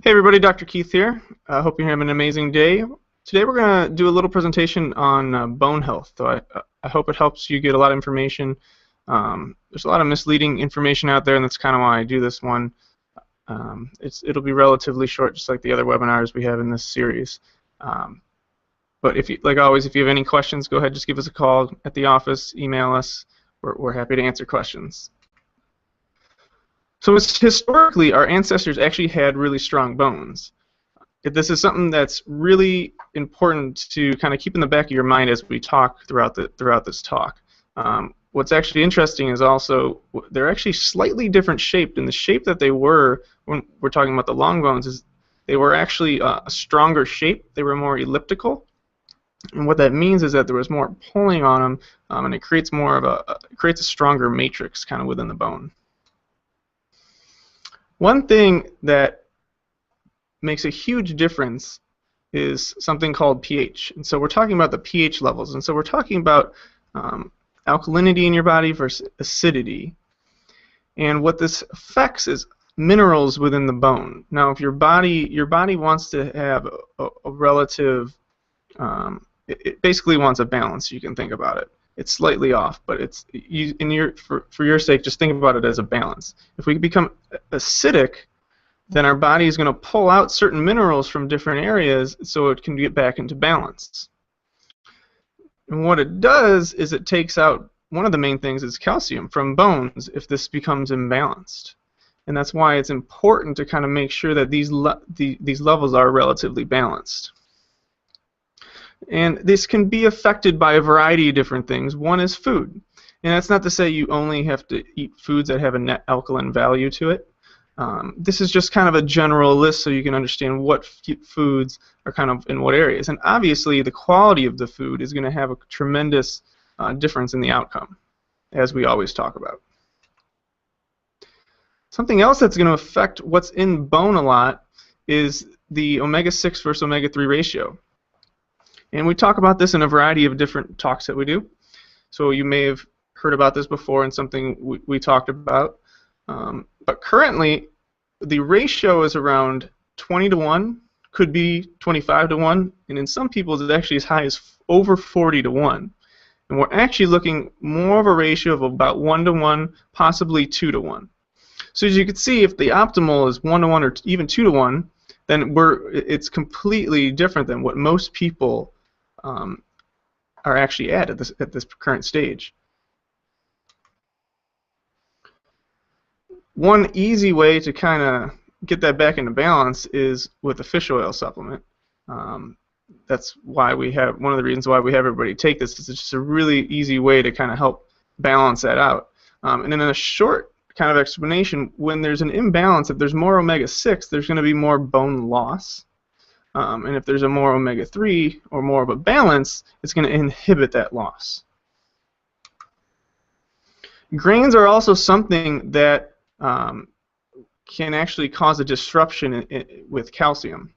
Hey everybody, Dr. Keith here. I hope you're having an amazing day. Today we're going to do a little presentation on bone health. So I hope it helps you get a lot of information. There's a lot of misleading information out there, and that's kind of why I do this one. It'll be relatively short, just like the other webinars we have in this series. But like always, if you have any questions, go ahead, just give us a call at the office, email us. We're happy to answer questions. So historically, our ancestors actually had really strong bones. This is something that's really important to kind of keep in the back of your mind as we talk throughout this talk. What's actually interesting is also they're actually slightly different shaped, and the shape that they were when we're talking about the long bones is they were actually a stronger shape. They were more elliptical, and what that means is that there was more pulling on them, and it creates a stronger matrix kind of within the bone. One thing that makes a huge difference is something called pH. And so we're talking about the pH levels. And so we're talking about alkalinity in your body versus acidity. And what this affects is minerals within the bone. Now, if your body wants to have a relative, it basically wants a balance, you can think about it. It's slightly off, but for your sake, just think about it as a balance. If we become acidic, then our body is going to pull out certain minerals from different areas so it can get back into balance. And what it does is it takes out, one of the main things is calcium from bones if this becomes imbalanced. And that's why it's important to kind of make sure that these levels are relatively balanced. And this can be affected by a variety of different things. One is food. And that's not to say you only have to eat foods that have a net alkaline value to it. This is just kind of a general list so you can understand what foods are kind of in what areas. And obviously the quality of the food is going to have a tremendous difference in the outcome, as we always talk about. Something else that's going to affect what's in bone a lot is the omega-6 versus omega-3 ratio. And we talk about this in a variety of different talks that we do. So you may have heard about this before in something we talked about. But currently, the ratio is around 20 to 1, could be 25 to 1, and in some people it's actually as high as over 40 to 1. And we're actually looking more of a ratio of about 1 to 1, possibly 2 to 1. So as you can see, if the optimal is 1 to 1 or even 2 to 1, then it's completely different than what most people are actually at this current stage. One easy way to kind of get that back into balance is with a fish oil supplement. That's why one of the reasons why we have everybody take this is it's just a really easy way to kind of help balance that out. And in a short kind of explanation, when there's an imbalance, if there's more omega-6, there's going to be more bone loss. And if there's a more omega-3 or more of a balance, it's going to inhibit that loss. Grains are also something that can actually cause a disruption with calcium.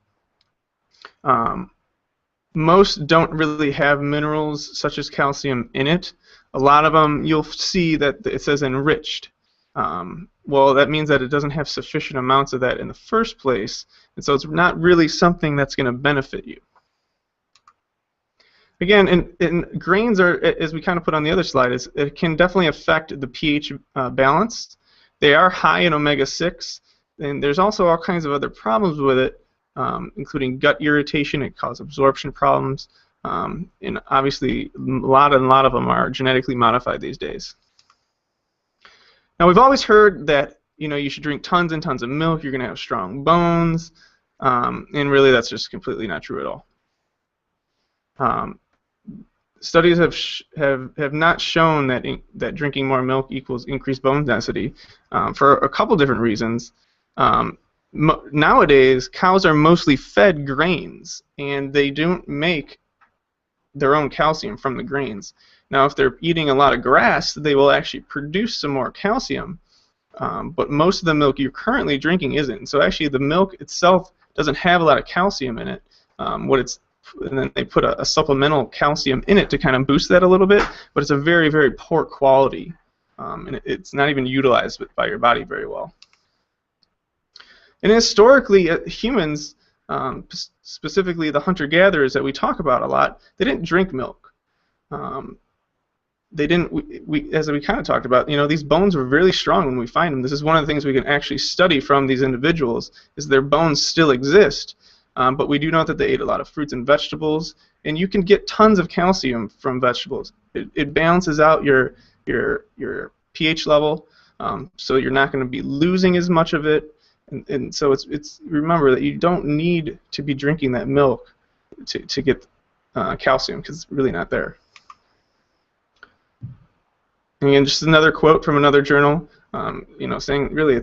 Most don't really have minerals such as calcium in it. A lot of them you'll see that it says enriched. Well, that means that it doesn't have sufficient amounts of that in the first place, and so it's not really something that's going to benefit you. Again, and grains are, as we kind of put on the other slide, it can definitely affect the pH balance. They are high in omega-6, and there's also all kinds of other problems with it, including gut irritation. It causes absorption problems, and obviously a lot of them are genetically modified these days. Now, we've always heard that you should drink tons and tons of milk, you're going to have strong bones, and really that's just completely not true at all. Studies have not shown that drinking more milk equals increased bone density for a couple different reasons. Nowadays, cows are mostly fed grains, and they don't make their own calcium from the grains. Now, if they're eating a lot of grass, they will actually produce some more calcium, but most of the milk you're currently drinking isn't. So actually, the milk itself doesn't have a lot of calcium in it. And then they put a supplemental calcium in it to kind of boost that a little bit, but it's a very, very poor quality, and it's not even utilized by your body very well. And historically, humans, specifically the hunter-gatherers that we talk about a lot, they didn't drink milk. They didn't. As we kind of talked about, these bones were really strong when we find them. This is one of the things we can actually study from these individuals, is their bones still exist. But we do know that they ate a lot of fruits and vegetables, and you can get tons of calcium from vegetables. It balances out your pH level, so you're not going to be losing as much of it. And so it's remember that you don't need to be drinking that milk to get calcium, because it's really not there. And again, just another quote from another journal, saying really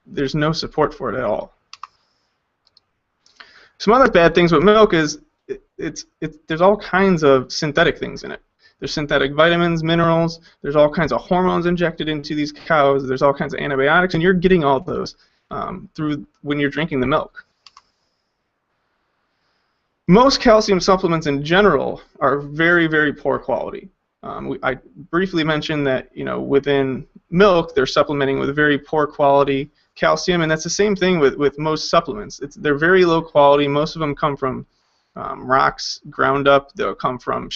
there's no support for it at all. Some other bad things with milk is there's all kinds of synthetic things in it. There's synthetic vitamins, minerals. There's all kinds of hormones injected into these cows. There's all kinds of antibiotics, and you're getting all those through when you're drinking the milk. Most calcium supplements in general are very, very poor quality. I briefly mentioned that within milk they're supplementing with very poor quality calcium, and that's the same thing with most supplements. They're very low quality. Most of them come from rocks ground up. They'll come from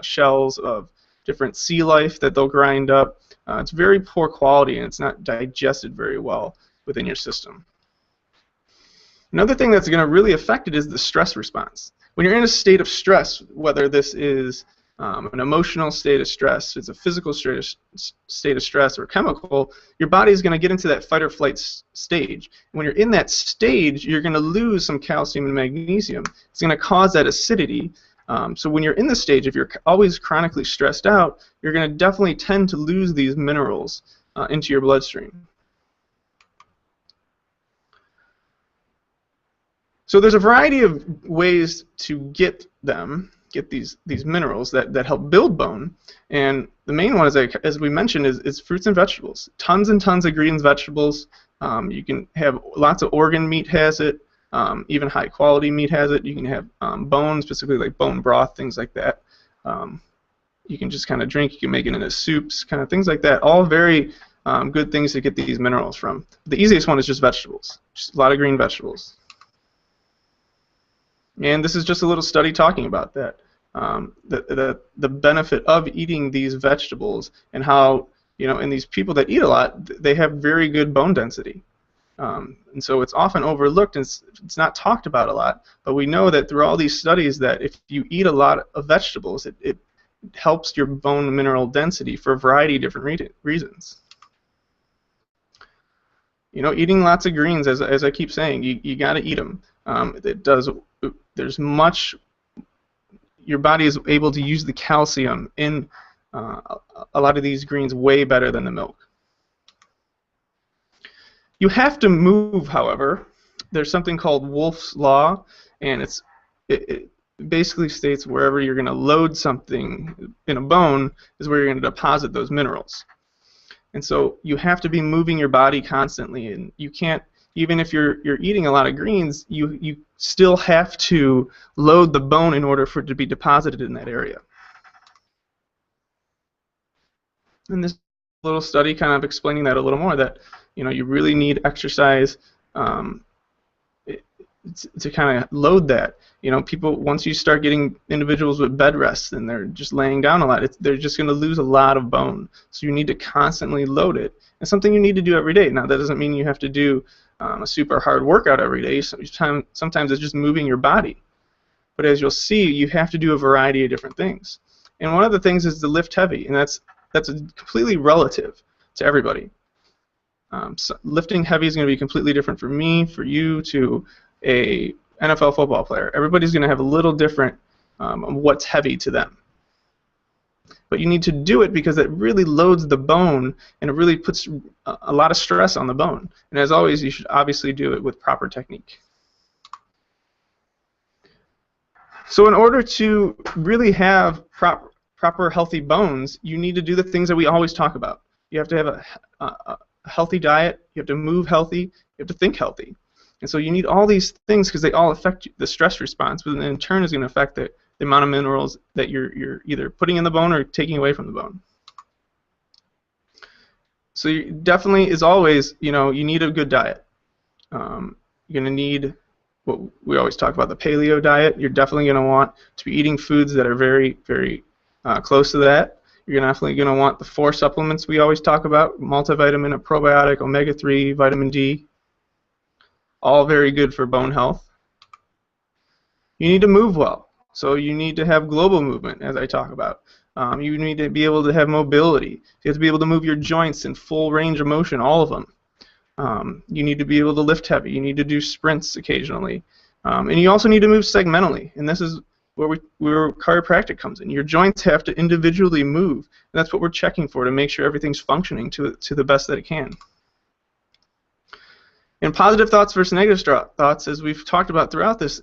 shells of different sea life that they'll grind up. It's very poor quality, and it's not digested very well within your system. Another thing that's going to really affect it is the stress response. When you're in a state of stress, whether this is an emotional state of stress, it's a physical state of stress, or chemical, your body is going to get into that fight or flight stage. When you're in that stage, you're going to lose some calcium and magnesium. It's going to cause that acidity. So when you're in the stage, if you're always chronically stressed out, you're going to definitely tend to lose these minerals into your bloodstream. So there's a variety of ways to get these minerals that help build bone, and the main one, as we mentioned, is fruits and vegetables. Tons and tons of greens, vegetables. You can have lots of organ meat has it. Even high quality meat has it. You can have bone, specifically like bone broth, things like that. You can just kind of drink. You can make it into soups, kind of things like that. All very good things to get these minerals from. The easiest one is just vegetables. Just a lot of green vegetables. And this is just a little study talking about that. The benefit of eating these vegetables, and how, in these people that eat a lot, they have very good bone density. And so it's often overlooked, and it's not talked about a lot, but we know that through all these studies that if you eat a lot of vegetables, it helps your bone mineral density for a variety of different reasons. Eating lots of greens, as I keep saying, you got to eat them. Your body is able to use the calcium in a lot of these greens way better than the milk. You have to move, however. There's something called Wolff's Law, and it basically states wherever you're going to load something in a bone is where you're going to deposit those minerals. And so you have to be moving your body constantly, and you can't, even if you're eating a lot of greens, you still have to load the bone in order for it to be deposited in that area. And this little study kind of explaining that a little more, that you really need exercise to kind of load that. People, once you start getting individuals with bed rests and they're just laying down a lot, they're just going to lose a lot of bone. So you need to constantly load it. It's something you need to do every day. Now, that doesn't mean you have to do a super hard workout every day. Sometimes it's just moving your body. But as you'll see, you have to do a variety of different things. And one of the things is to lift heavy, and that's completely relative to everybody. So lifting heavy is going to be completely different for me, for you, to a NFL football player. Everybody's going to have a little different what's heavy to them. But you need to do it because it really loads the bone, and it really puts a lot of stress on the bone. And as always, you should obviously do it with proper technique. So in order to really have proper healthy bones, you need to do the things that we always talk about. You have to have a healthy diet, you have to move healthy, you have to think healthy. And so you need all these things because they all affect the stress response, but then in turn is going to affect the amount of minerals that you're either putting in the bone or taking away from the bone. So you definitely, as always, you need a good diet. You're going to need what we always talk about, the paleo diet. You're definitely going to want to be eating foods that are very, very close to that. You're definitely going to want the 4 supplements we always talk about: multivitamin, a probiotic, omega-3, vitamin D. All very good for bone health. You need to move well. So you need to have global movement, as I talk about. You need to be able to have mobility. You have to be able to move your joints in full range of motion, all of them. You need to be able to lift heavy. You need to do sprints occasionally. And you also need to move segmentally. And this is where chiropractic comes in. Your joints have to individually move. And that's what we're checking for, to make sure everything's functioning to the best that it can. And positive thoughts versus negative thoughts, as we've talked about throughout this,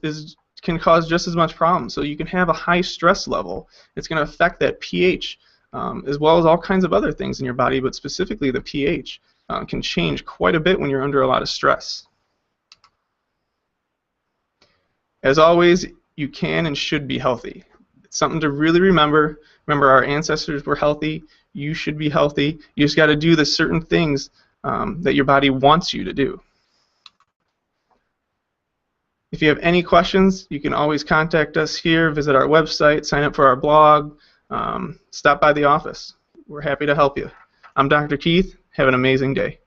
can cause just as much problems. So you can have a high stress level. It's going to affect that pH, as well as all kinds of other things in your body, but specifically the pH can change quite a bit when you're under a lot of stress. As always, you can and should be healthy. It's something to really remember. Remember, our ancestors were healthy. You should be healthy. You just got to do the certain things that your body wants you to do. If you have any questions, you can always contact us here, visit our website, sign up for our blog, stop by the office. We're happy to help you. I'm Dr. Keith. Have an amazing day.